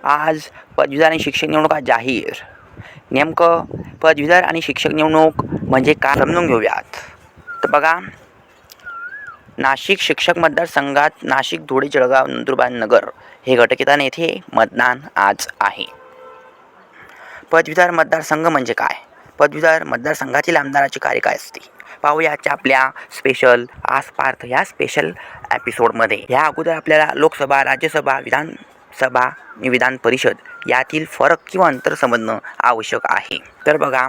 आज पदवीधर आणि शिक्षक निवडणुका जाहीर. नेमकं पदवीधर आणि शिक्षक निवडणूक म्हणजे काय समजून घेऊयात. तर बघा, नाशिक शिक्षक मतदारसंघात नाशिक, धुळे, जळगाव, नंदुरबार, नगर हे घटक येतात. येथे मतदान आज आहे. पदवीधर मतदारसंघ म्हणजे काय? पदवीधर मतदारसंघातील आमदाराची कार्य काय असते पाहूयाच्या आपल्या स्पेशल आसपार्थ ह्या स्पेशल एपिसोडमध्ये. ह्या अगोदर आपल्याला लोकसभा, राज्यसभा, विधानसभा आणि विधान परिषद यातील फरक किंवा अंतर समजणं आवश्यक आहे. तर बघा,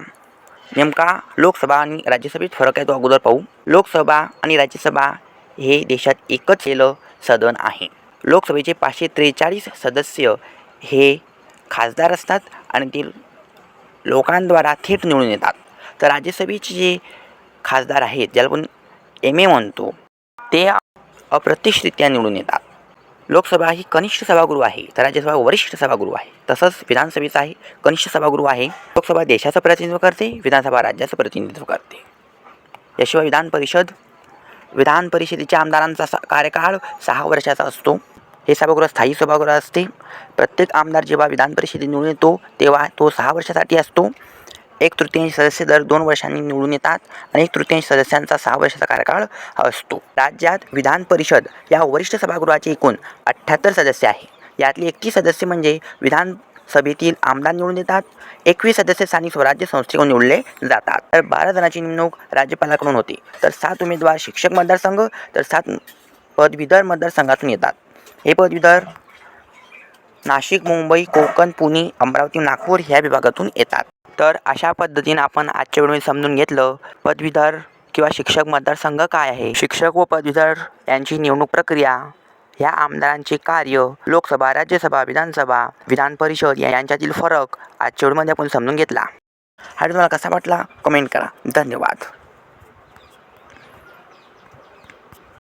नेमका लोकसभा आणि राज्यसभेत फरक आहे तो अगोदर पाहू. लोकसभा आणि राज्यसभा हे देशात एकच केलं सदन आहे. लोकसभेचे 543 सदस्य हे खासदार असतात आणि ते लोकांद्वारा थेट निवडून येतात. तर राज्यसभेचे जे खासदार आहेत, ज्याला आपण एमए म्हणतो, ते अप्रत्यक्षरित्या निवडून येतात. लोकसभा ही कनिष्ठ सभागृह आहे, तर राज्यसभा वरिष्ठ सभागृह आहे. तसंच विधानसभेचा आहे कनिष्ठ सभागृह आहे. लोकसभा देशाचं प्रतिनिधित्व करते, विधानसभा राज्याचं प्रतिनिधित्व करते. याशिवाय विधान परिषदेच्या आमदारांचा कार्यकाळ 6 वर्षाचा असतो. हे सभागृह स्थायी सभागृह असते. प्रत्येक आमदार जेव्हा विधान परिषदेत निवडून येतो तेव्हा तो 6 वर्षासाठी असतो. 1/3 सदस्य दर 2 वर्षांनी निवडून येतात आणि 1/3 सदस्यांचा 6 वर्षाचा कार्यकाळ असतो. राज्यात विधान परिषद या वरिष्ठ सभागृहाचे एकूण 78 सदस्य आहे. यातले 31 सदस्य म्हणजे विधानसभेतील आमदार निवडून येतात. 21 सदस्य स्थानिक स्वराज्य संस्थेकडून निवडले जातात. तर 12 जणांची नेमणूक राज्यपालाकडून होते. तर 7 उमेदवार शिक्षक मतदारसंघ तर 7 पदवीधर मतदारसंघातून येतात. हे पदवीधर नाशिक, मुंबई, कोकण, पुणे, अमरावती, नागपूर ह्या विभागातून येतात. तर अशा पद्धतीने आपण आजच्या व्हिडिओमध्ये समजून घेतलं पदवीधर किंवा शिक्षक मतदारसंघ काय आहे, शिक्षक व पदवीधर यांची निवडणूक प्रक्रिया, ह्या आमदारांचे कार्य, लोकसभा, राज्यसभा, विधानसभा, विधान परिषद यांच्यातील फरक आजच्या व्हिडिओमध्ये आपण समजून घेतला. हा व्हिडिओ तुम्हाला कसा वाटला कमेंट करा. धन्यवाद.